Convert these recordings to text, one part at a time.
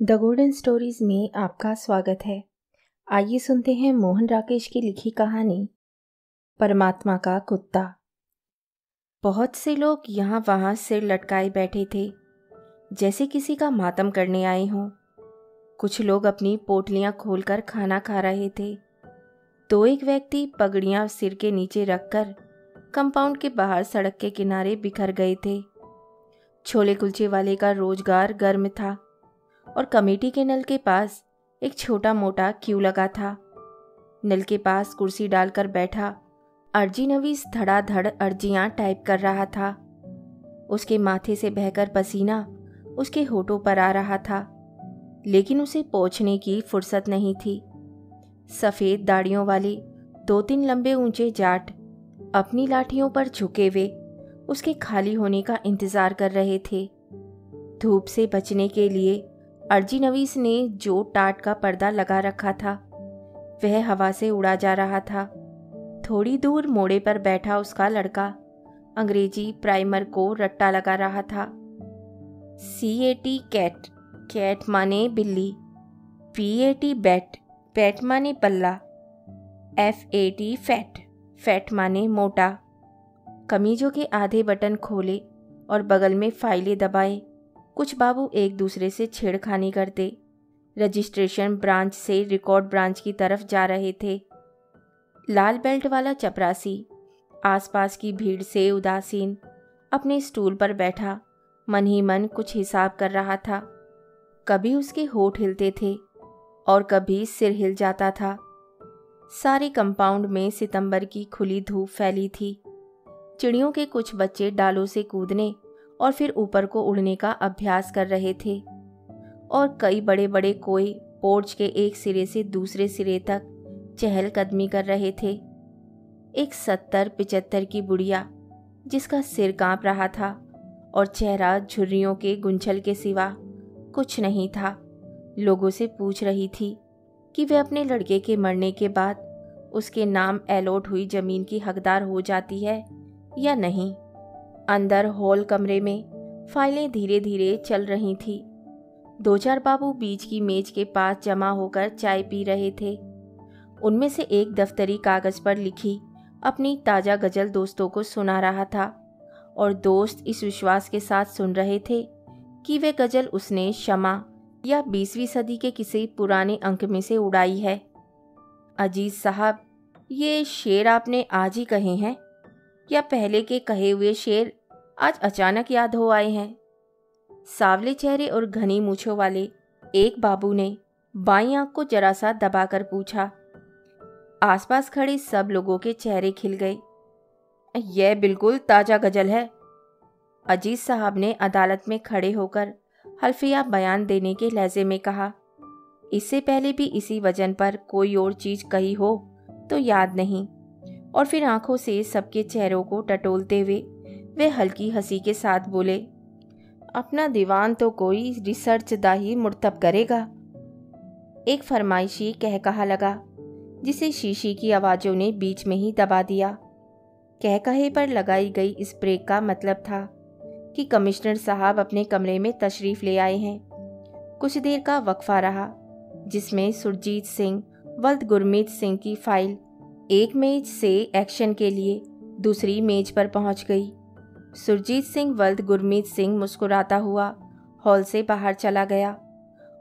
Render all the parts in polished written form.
The golden stories में आपका स्वागत है। आइए सुनते हैं मोहन राकेश की लिखी कहानी परमात्मा का कुत्ता। बहुत से लोग यहाँ वहाँ सिर लटकाए बैठे थे, जैसे किसी का मातम करने आए हों। कुछ लोग अपनी पोटलियाँ खोलकर खाना खा रहे थे, तो एक व्यक्ति पगड़ियाँ सिर के नीचे रखकर कंपाउंड के बाहर सड़क के किनारे बिखर गए थे। छोले कुलचे वाले का रोजगार गर्म था और कमेटी के नल के पास एक छोटा मोटा क्यू लगा था। नल के पास कुर्सी डालकर बैठा अर्जी नवीस धड़ाधड़ अर्जियां टाइप कर रहा था। उसके माथे से बहकर पसीना उसके होठों पर आ रहा था, लेकिन उसे पोंछने की फुर्सत नहीं थी। सफ़ेद दाढ़ियों वाले 2-3 लंबे ऊंचे जाट अपनी लाठियों पर झुके हुए उसके खाली होने का इंतज़ार कर रहे थे। धूप से बचने के लिए अर्जी नवीस ने जो टाट का पर्दा लगा रखा था वह हवा से उड़ा जा रहा था। थोड़ी दूर मोड़े पर बैठा उसका लड़का अंग्रेजी प्राइमर को रट्टा लगा रहा था। CAT कैट, कैट माने बिल्ली। PAT बैट, बैट माने पल्ला। FAT फैट, फैट माने मोटा। कमीजों के आधे बटन खोले और बगल में फाइलें दबाए कुछ बाबू एक दूसरे से छेड़खानी करते रजिस्ट्रेशन ब्रांच से रिकॉर्ड ब्रांच की तरफ जा रहे थे। लाल बेल्ट वाला चपरासी आसपास की भीड़ से उदासीन अपने स्टूल पर बैठा मन ही मन कुछ हिसाब कर रहा था। कभी उसके होठ हिलते थे और कभी सिर हिल जाता था। सारे कंपाउंड में सितंबर की खुली धूप फैली थी। चिड़ियों के कुछ बच्चे डालों से कूदने और फिर ऊपर को उड़ने का अभ्यास कर रहे थे और कई बड़े बड़े कोई पोर्च के एक सिरे से दूसरे सिरे तक चहलकदमी कर रहे थे। एक 70-75 की बुढ़िया जिसका सिर कांप रहा था और चेहरा झुर्रियों के गुंछल के सिवा कुछ नहीं था, लोगों से पूछ रही थी कि वे अपने लड़के के मरने के बाद उसके नाम अलॉट हुई जमीन की हकदार हो जाती है या नहीं। अंदर हॉल कमरे में फाइलें धीरे धीरे चल रही थी। 2-4 बाबू बीच की मेज के पास जमा होकर चाय पी रहे थे। उनमें से एक दफ्तरी कागज पर लिखी अपनी ताज़ा गज़ल दोस्तों को सुना रहा था और दोस्त इस विश्वास के साथ सुन रहे थे कि वे गज़ल उसने शमा या 20वीं सदी के किसी पुराने अंक में से उड़ाई है। अजीज साहब, ये शेर आपने आज ही कहे हैं या पहले के कहे हुए शेर आज अचानक याद हो आए हैं? सावले चेहरे और घनी मूछों वाले एक बाबू ने बाईं आंख को जरा सा दबाकर पूछा। आसपास खड़े सब लोगों के चेहरे खिल गए। यह बिल्कुल ताज़ा गजल है, अजीज साहब ने अदालत में खड़े होकर हल्फिया बयान देने के लहजे में कहा। इससे पहले भी इसी वजन पर कोई और चीज़ कही हो तो याद नहीं। और फिर आंखों से सबके चेहरों को टटोलते हुए वे हल्की हंसी के साथ बोले, अपना दीवान तो कोई रिसर्च दाही मुर्तब करेगा। एक फरमाइशी कह कहा लगा जिसे शीशी की आवाज़ों ने बीच में ही दबा दिया। कह कहे पर लगाई गई इस ब्रेक का मतलब था कि कमिश्नर साहब अपने कमरे में तशरीफ़ ले आए हैं। कुछ देर का वक्फा रहा जिसमें सुरजीत सिंह वल्द गुरमीत सिंह की फाइल एक मेज से एक्शन के लिए दूसरी मेज पर पहुंच गई। सुरजीत सिंह वल्द गुरमीत सिंह मुस्कुराता हुआ हॉल से बाहर चला गया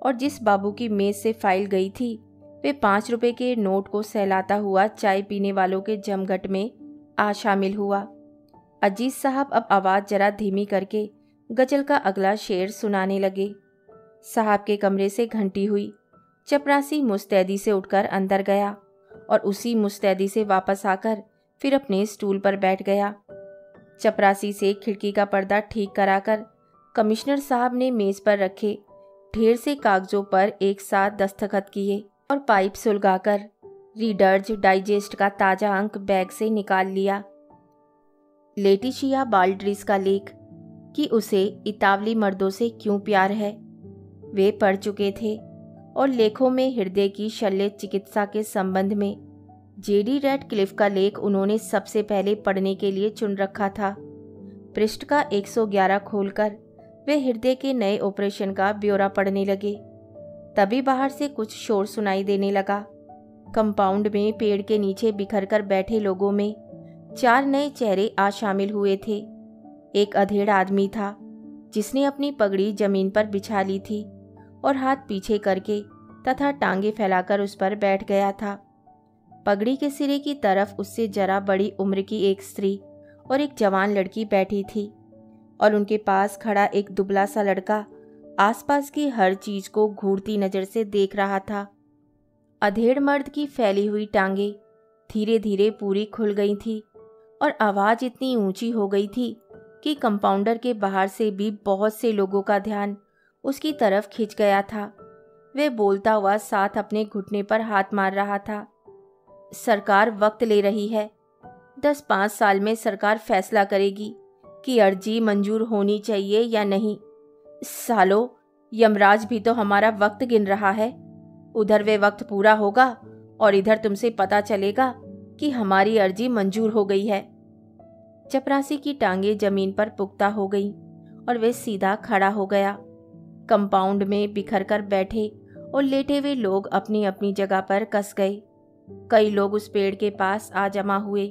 और जिस बाबू की मेज से फाइल गई थी वे 5 रुपए के नोट को सहलाता हुआ चाय पीने वालों के जमघट में आ शामिल हुआ। अजीज साहब अब आवाज़ जरा धीमी करके गजल का अगला शेर सुनाने लगे। साहब के कमरे से घंटी हुई। चपरासी मुस्तैदी से उठकर अंदर गया और उसी मुस्तैदी से वापस आकर फिर अपने स्टूल पर बैठ गया। चपरासी से खिड़की का पर्दा ठीक कराकर कमिश्नर साहब ने मेज पर रखे ढेर से कागजों पर एक साथ दस्तखत किए और पाइप सुलगाकर रीडर्स डाइजेस्ट का ताज़ा अंक बैग से निकाल लिया। लेटिशिया बाल्ड्रिस का लेख कि उसे इतावली मर्दों से क्यों प्यार है वे पढ़ चुके थे और लेखों में हृदय की शल्य चिकित्सा के संबंध में JD रैडक्लिफ का लेख उन्होंने सबसे पहले पढ़ने के लिए चुन रखा था। पृष्ठ का 111 खोलकर वे हृदय के नए ऑपरेशन का ब्यौरा पढ़ने लगे। तभी बाहर से कुछ शोर सुनाई देने लगा। कंपाउंड में पेड़ के नीचे बिखर कर बैठे लोगों में 4 नए चेहरे आ शामिल हुए थे। एक अधेड़ आदमी था जिसने अपनी पगड़ी जमीन पर बिछा ली थी और हाथ पीछे करके तथा टांगे फैलाकर उस पर बैठ गया था। पगड़ी के सिरे की तरफ उससे जरा बड़ी उम्र की एक स्त्री और एक जवान लड़की बैठी थी और उनके पास खड़ा एक दुबला सा लड़का आसपास की हर चीज को घूरती नजर से देख रहा था। अधेड़ मर्द की फैली हुई टांगे धीरे धीरे पूरी खुल गई थी और आवाज इतनी ऊंची हो गई थी कि कंपाउंडर के बाहर से भी बहुत से लोगों का ध्यान उसकी तरफ खिंच गया था। वह बोलता हुआ साथ अपने घुटने पर हाथ मार रहा था। सरकार वक्त ले रही है। 10-5 साल में सरकार फैसला करेगी कि अर्जी मंजूर होनी चाहिए या नहीं। सालो, यमराज भी तो हमारा वक्त गिन रहा है। उधर वे वक्त पूरा होगा और इधर तुमसे पता चलेगा कि हमारी अर्जी मंजूर हो गई है। चपरासी की टांगे जमीन पर पुख्ता हो गई और वे सीधा खड़ा हो गया। कंपाउंड में बिखर कर बैठे और लेटे हुए लोग अपनी अपनी जगह पर कस गए। कई लोग उस पेड़ के पास आ जमा हुए।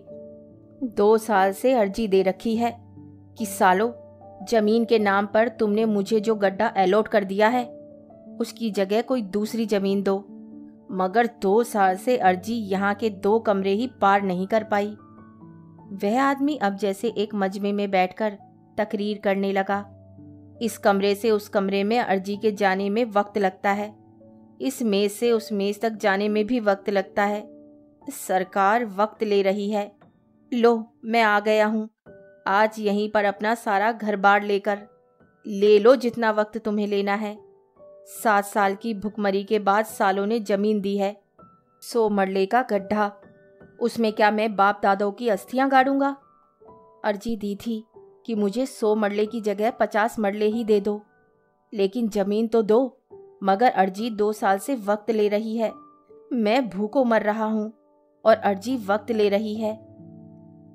2 साल से अर्जी दे रखी है कि सालो, जमीन के नाम पर तुमने मुझे जो गड्ढा अलॉट कर दिया है उसकी जगह कोई दूसरी जमीन दो, मगर 2 साल से अर्जी यहाँ के 2 कमरे ही पार नहीं कर पाई। वह आदमी अब जैसे एक मजमे में बैठकर तकरीर करने लगा। इस कमरे से उस कमरे में अर्जी के जाने में वक्त लगता है, इस मेज से उस मेज तक जाने में भी वक्त लगता है। सरकार वक्त ले रही है। लो, मैं आ गया हूँ। आज यहीं पर अपना सारा घर बार लेकर ले लो जितना वक्त तुम्हें लेना है। 7 साल की भुखमरी के बाद सालों ने जमीन दी है। 100 मरले का गड्ढा, उसमें क्या मैं बाप दादों की अस्थियां गाड़ूंगा? अर्जी दी थी कि मुझे 100 मरले की जगह 50 मरले ही दे दो, लेकिन जमीन तो दो। मगर अर्जी 2 साल से वक्त ले रही है। मैं भूखों मर रहा हूँ और अर्जी वक्त ले रही है।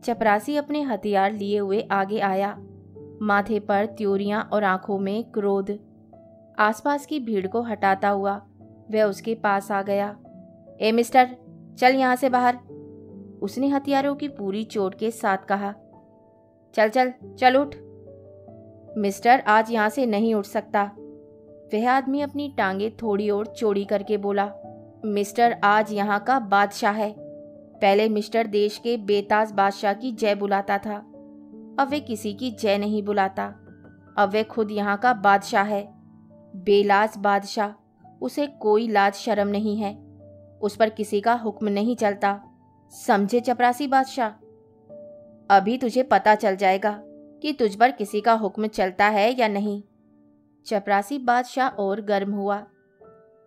चपरासी अपने हथियार लिए हुए आगे आया, माथे पर त्योरियां और आंखों में क्रोध। आसपास की भीड़ को हटाता हुआ वह उसके पास आ गया। ए मिस्टर, चल यहाँ से बाहर, उसने हथियारों की पूरी चोट के साथ कहा। चल चल चल उठ। मिस्टर, आज यहाँ से नहीं उठ सकता। वह आदमी अपनी टांगे थोड़ी और चौड़ी करके बोला। मिस्टर आज यहाँ का बादशाह है। पहले मिस्टर देश के बेताज बादशाह की जय बुलाता था, अब वे किसी की जय नहीं बुलाता। अब वे खुद यहाँ का बादशाह है, बेलाज बादशाह। उसे कोई लाज शर्म नहीं है, उस पर किसी का हुक्म नहीं चलता। समझे चपरासी बादशाह? अभी तुझे पता चल जाएगा कि तुझ पर किसी का हुक्म चलता है या नहीं। चपरासी बादशाह और गर्म हुआ।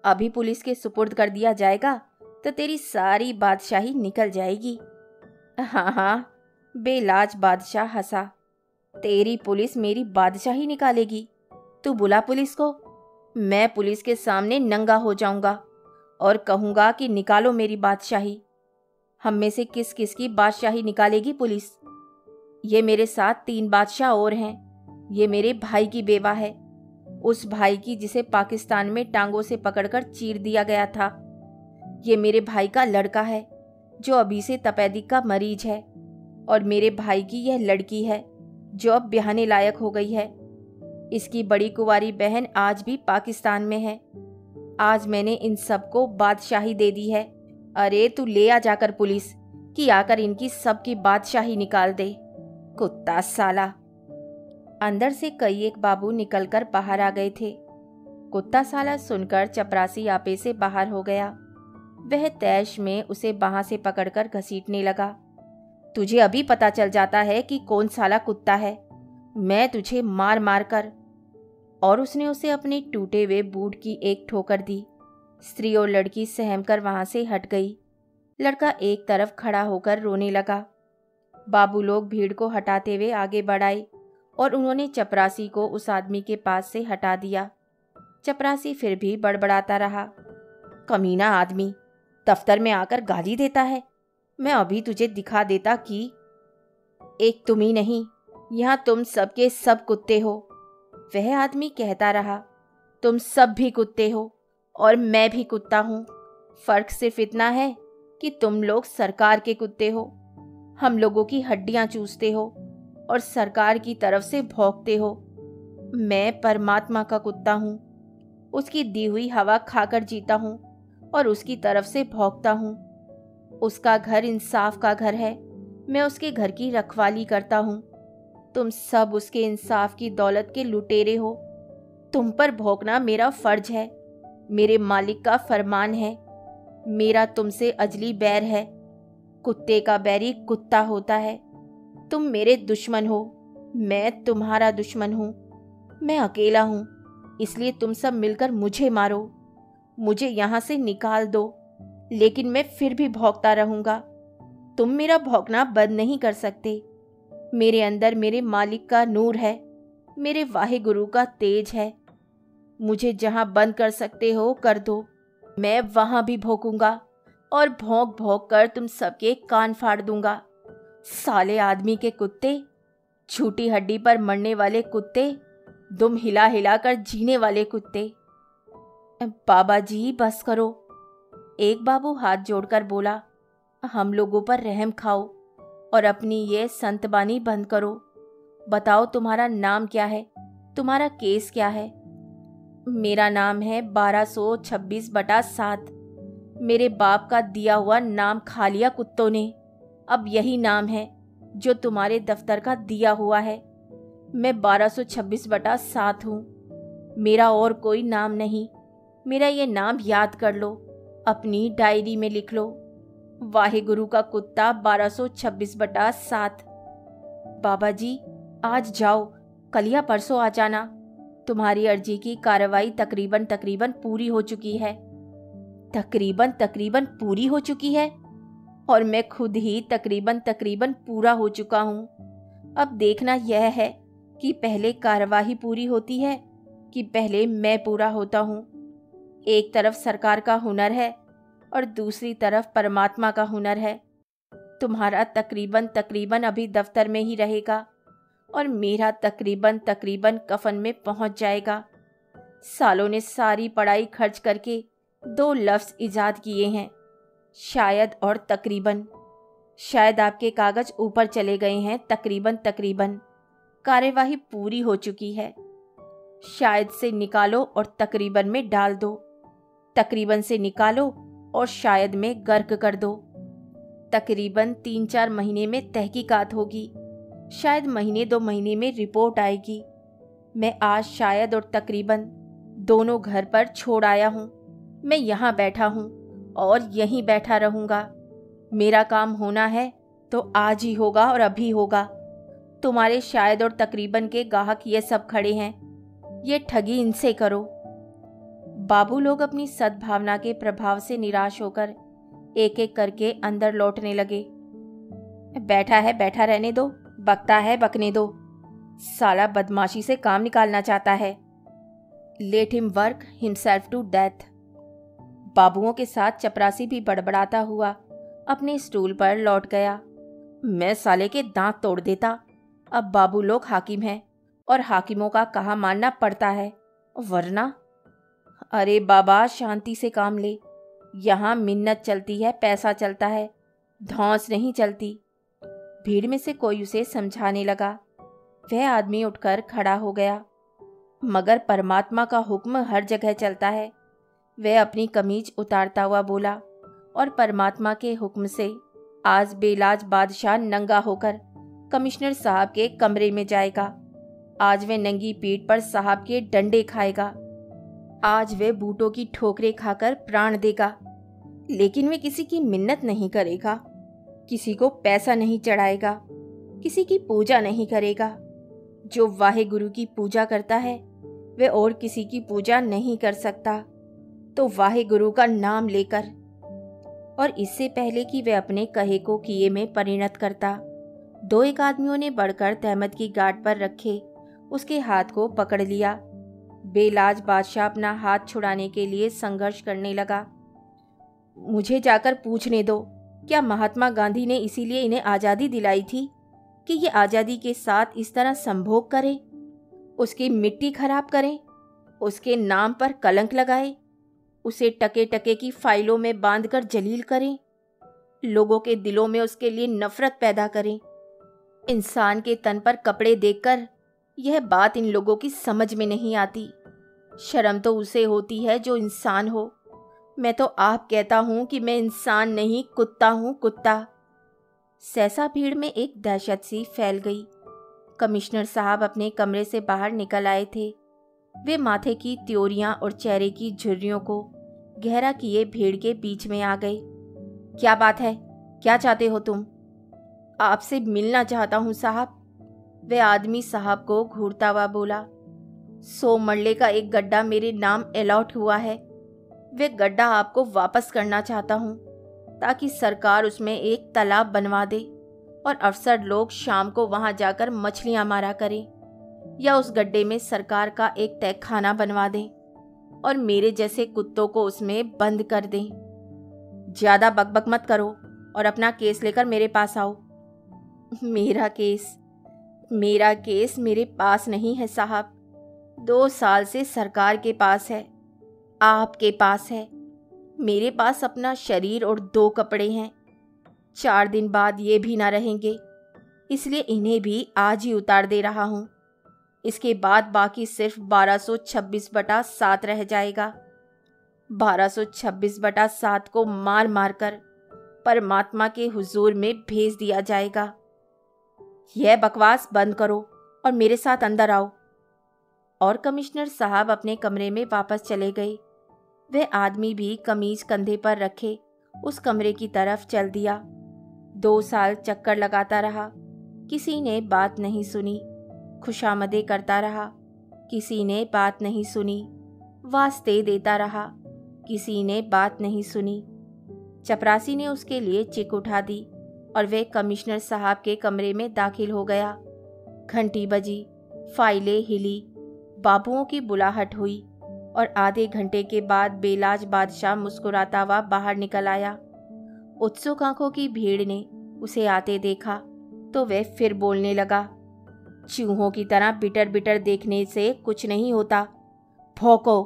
अभी पुलिस के सुपुर्द कर दिया जाएगा तो तेरी सारी बादशाही निकल जाएगी। हाँ हाँ, बेलाज बादशाह हंसा। तेरी पुलिस मेरी बादशाही निकालेगी? तू बुला पुलिस को। मैं पुलिस के सामने नंगा हो जाऊंगा और कहूंगा कि निकालो मेरी बादशाही। हम में से किस किस की बादशाही निकालेगी पुलिस? ये मेरे साथ 3 बादशाह और हैं। ये मेरे भाई की बेवा है, उस भाई की जिसे पाकिस्तान में टांगों से पकड़कर चीर दिया गया था। ये मेरे भाई का लड़का है जो अभी से तपेदिक का मरीज है, और मेरे भाई की यह लड़की है जो अब ब्याहने लायक हो गई है। इसकी बड़ी कुंवारी बहन आज भी पाकिस्तान में है। आज मैंने इन सबको बादशाही दे दी है। अरे तू ले आ जाकर पुलिस कि आकर इनकी सबकी बादशाही निकाल दे। कुत्ता साला। अंदर से कई एक बाबू निकलकर बाहर आ गए थे। कुत्ता साला सुनकर चपरासी आपे से बाहर हो गया। वह तैश में उसे बाहां से पकड़कर घसीटने लगा। तुझे अभी पता चल जाता है कि कौन साला कुत्ता है, मैं तुझे मार मार कर। और उसने उसे अपने टूटे हुए बूट की एक ठोकर दी। स्त्री और लड़की सहम कर वहां से हट गई। लड़का एक तरफ खड़ा होकर रोने लगा। बाबू लोग भीड़ को हटाते हुए आगे बढ़ाए और उन्होंने चपरासी को उस आदमी के पास से हटा दिया। चपरासी फिर भी बड़बड़ाता रहा। कमीना आदमी, दफ्तर में आकर गाली देता है। मैं अभी तुझे दिखा देता कि एक तुम ही नहीं, यहाँ तुम सबके सब कुत्ते हो। वह आदमी कहता रहा, तुम सब भी कुत्ते हो और मैं भी कुत्ता हूँ। फर्क सिर्फ इतना है कि तुम लोग सरकार के कुत्ते हो, हम लोगों की हड्डियां चूसते हो और सरकार की तरफ से भौंकते हो। मैं परमात्मा का कुत्ता हूँ, उसकी दी हुई हवा खाकर जीता हूँ और उसकी तरफ से भौंकता हूँ। उसका घर इंसाफ का घर है, मैं उसके घर की रखवाली करता हूँ। तुम सब उसके इंसाफ की दौलत के लुटेरे हो। तुम पर भौंकना मेरा फर्ज है, मेरे मालिक का फरमान है। मेरा तुमसे अजली बैर है। कुत्ते का बैरी कुत्ता होता है। तुम मेरे दुश्मन हो, मैं तुम्हारा दुश्मन हूँ। मैं अकेला हूँ, इसलिए तुम सब मिलकर मुझे मारो, मुझे यहाँ से निकाल दो, लेकिन मैं फिर भी भौंकता रहूँगा। तुम मेरा भौंकना बंद नहीं कर सकते। मेरे अंदर मेरे मालिक का नूर है, मेरे वाहे गुरु का तेज है। मुझे जहाँ बंद कर सकते हो कर दो, मैं वहाँ भी भौंकूंगा और भौंक भौंक कर तुम सबके कान फाड़ दूंगा। साले आदमी के कुत्ते, झूठी हड्डी पर मरने वाले कुत्ते, दुम हिला हिला कर जीने वाले कुत्ते। बाबा जी बस करो, एक बाबू हाथ जोड़कर बोला। हम लोगों पर रहम खाओ और अपनी ये संतबानी बंद करो। बताओ तुम्हारा नाम क्या है, तुम्हारा केस क्या है? मेरा नाम है 1226/7। मेरे बाप का दिया हुआ नाम खा लिया कुत्तों ने, अब यही नाम है जो तुम्हारे दफ्तर का दिया हुआ है। मैं 1226/7 हूँ, मेरा और कोई नाम नहीं। मेरा ये नाम याद कर लो, अपनी डायरी में लिख लो, वाहेगुरु का कुत्ता 1226/7। बाबा जी आज जाओ, कल या परसों आ जाना। तुम्हारी अर्जी की कार्रवाई तकरीबन पूरी हो चुकी है। तकरीबन पूरी हो चुकी है, और मैं खुद ही तकरीबन पूरा हो चुका हूँ। अब देखना यह है कि पहले कार्यवाही पूरी होती है कि पहले मैं पूरा होता हूँ। एक तरफ सरकार का हुनर है और दूसरी तरफ परमात्मा का हुनर है। तुम्हारा तकरीबन अभी दफ्तर में ही रहेगा और मेरा तकरीबन कफन में पहुंच जाएगा। सालों ने सारी पढ़ाई खर्च करके 2 लफ्ज़ इजाद किए हैं, शायद और तकरीबन। शायद आपके कागज ऊपर चले गए हैं। तकरीबन कार्यवाही पूरी हो चुकी है। शायद से निकालो और तकरीबन में डाल दो, तकरीबन से निकालो और शायद में गर्क कर दो। तकरीबन 3-4 महीने में तहकीकात होगी, शायद महीने 2 महीने में रिपोर्ट आएगी। मैं आज शायद और तकरीबन दोनों घर पर छोड़ आया हूँ। मैं यहाँ बैठा हूँ और यहीं बैठा रहूँगा। मेरा काम होना है तो आज ही होगा और अभी होगा। तुम्हारे शायद और तकरीबन के गाहक ये सब खड़े हैं, ये ठगी इनसे करो। बाबू लोग अपनी सद्भावना के प्रभाव से निराश होकर एक एक करके अंदर लौटने लगे। बैठा है बैठा रहने दो, बकता है बकने दो, साला बदमाशी से काम निकालना चाहता है। Let him work himself to death. बाबुओं के साथ चपरासी भी बड़बड़ाता हुआ अपने स्टूल पर लौट गया। मैं साले के दांत तोड़ देता। अब बाबू लोग हाकिम हैं और हाकिमों का कहा मानना पड़ता है, वरना। अरे बाबा शांति से काम ले, यहाँ मिन्नत चलती है, पैसा चलता है, धौंस नहीं चलती। भीड़ में से कोई उसे समझाने लगा। वह आदमी उठकर खड़ा हो गया। मगर परमात्मा का हुक्म हर जगह चलता है। वह अपनी कमीज उतारता हुआ बोला और परमात्मा के हुक्म से आज बेलाज बादशाह नंगा होकर कमिश्नर साहब के कमरे में जाएगा। आज वह नंगी पीठ पर साहब के डंडे खाएगा। आज वह बूटों की ठोकरें खाकर प्राण देगा, लेकिन वह किसी की मिन्नत नहीं करेगा, किसी को पैसा नहीं चढ़ाएगा, किसी की पूजा नहीं करेगा। जो वाहे गुरु की पूजा करता है वह और किसी की पूजा नहीं कर सकता, तो वाहे गुरु का नाम लेकर, और इससे पहले कि वह अपने कहे को किए में परिणत करता, 2-1 आदमियों ने बढ़कर तहमत की गांठ पर रखे उसके हाथ को पकड़ लिया। बेलाज बादशाह अपना हाथ छुड़ाने के लिए संघर्ष करने लगा। मुझे जाकर पूछने दो, क्या महात्मा गांधी ने इसीलिए इन्हें आज़ादी दिलाई थी कि ये आज़ादी के साथ इस तरह संभोग करें, उसकी मिट्टी खराब करें, उसके नाम पर कलंक लगाए? उसे टके टके की फाइलों में बांधकर जलील करें, लोगों के दिलों में उसके लिए नफरत पैदा करें। इंसान के तन पर कपड़े देखकर यह बात इन लोगों की समझ में नहीं आती। शर्म तो उसे होती है जो इंसान हो। मैं तो आप कहता हूं कि मैं इंसान नहीं, कुत्ता हूं, कुत्ता। सहसा भीड़ में एक दहशत सी फैल गई। कमिश्नर साहब अपने कमरे से बाहर निकल आए थे। वे माथे की त्योरियां और चेहरे की झुर्रियों को गहरा किए भीड़ के बीच में आ गए। क्या बात है? क्या चाहते हो तुम? आपसे मिलना चाहता हूं साहब, वे आदमी साहब को घूरता हुआ बोला। 100 मरले का एक गड्ढा मेरे नाम अलॉट हुआ है। वे गड्ढा आपको वापस करना चाहता हूं ताकि सरकार उसमें एक तालाब बनवा दे और अफसर लोग शाम को वहां जाकर मछलियां मारा करें, या उस गड्ढे में सरकार का एक तहखाना बनवा दें और मेरे जैसे कुत्तों को उसमें बंद कर दें। ज्यादा बकबक मत करो और अपना केस लेकर मेरे पास आओ। मेरा केस मेरे पास नहीं है साहब। 2 साल से सरकार के पास है, आपके पास है। मेरे पास अपना शरीर और 2 कपड़े हैं। 4 दिन बाद ये भी ना रहेंगे, इसलिए इन्हें भी आज ही उतार दे रहा हूं। इसके बाद बाकी सिर्फ 1226/7 रह जाएगा। 1226/7 को मार मार कर परमात्मा के हुजूर में भेज दिया जाएगा। यह बकवास बंद करो और मेरे साथ अंदर आओ। और कमिश्नर साहब अपने कमरे में वापस चले गए। वह आदमी भी कमीज कंधे पर रखे उस कमरे की तरफ चल दिया। 2 साल चक्कर लगाता रहा, किसी ने बात नहीं सुनी। खुशामदे करता रहा, किसी ने बात नहीं सुनी। वास्ते देता रहा, किसी ने बात नहीं सुनी। चपरासी ने उसके लिए चिक उठा दी और वे कमिश्नर साहब के कमरे में दाखिल हो गया। घंटी बजी, फाइलें हिली, बाबुओं की बुलाहट हुई और आधे घंटे के बाद बेलाज बादशाह मुस्कुराता हुआ बाहर निकल आया। उत्सुक आंखों की भीड़ ने उसे आते देखा तो वह फिर बोलने लगा। चूहों की तरह बिटर बिटर देखने से कुछ नहीं होता। भौंको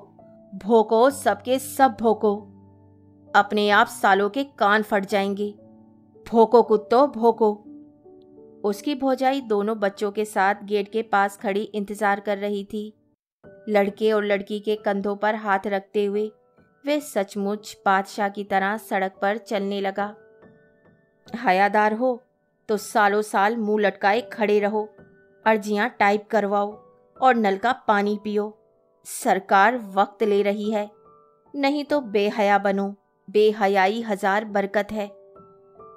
भौंको, सबके सब भौंको, अपने आप सालों के कान फट जाएंगे। भौंको कुत्तो भौंको। उसकी भौजाई दोनों बच्चों के साथ गेट के पास खड़ी इंतजार कर रही थी। लड़के और लड़की के कंधों पर हाथ रखते हुए वे सचमुच बादशाह की तरह सड़क पर चलने लगा। हयादार हो तो सालों साल मुंह लटकाए खड़े रहो, अर्जियां टाइप करवाओ और नल का पानी पियो। सरकार वक्त ले रही है, नहीं तो बेहया बनो। बेहयाई 1000 बरकत है।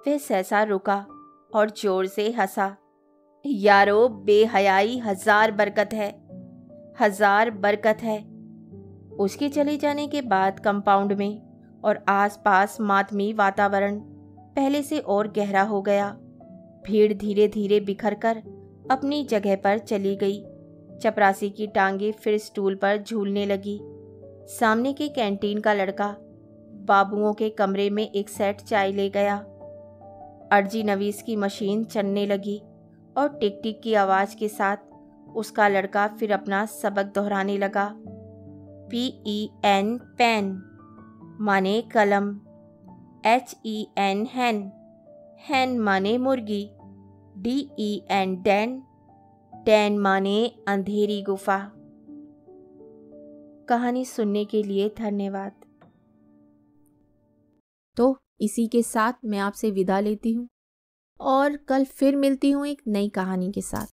वह सहसा रुका और जोर से हंसा। यारो, बेहयाई 1000 बरकत है, 1000 बरकत है। उसके चले जाने के बाद कंपाउंड में और आसपास मातमी वातावरण पहले से और गहरा हो गया। भीड़ धीरे धीरे बिखर कर अपनी जगह पर चली गई। चपरासी की टांगे फिर स्टूल पर झूलने लगी। सामने के कैंटीन का लड़का बाबुओं के कमरे में एक सेट चाय ले गया। अर्जी नवीस की मशीन चलने लगी और टिक टिक की आवाज के साथ उसका लड़का फिर अपना सबक दोहराने लगा। PEN पेन माने कलम, HEN हैन, हैन माने मुर्गी, DEN डैन, डैन माने अंधेरी गुफा। कहानी सुनने के लिए धन्यवाद। तो इसी के साथ मैं आपसे विदा लेती हूँ और कल फिर मिलती हूँ एक नई कहानी के साथ।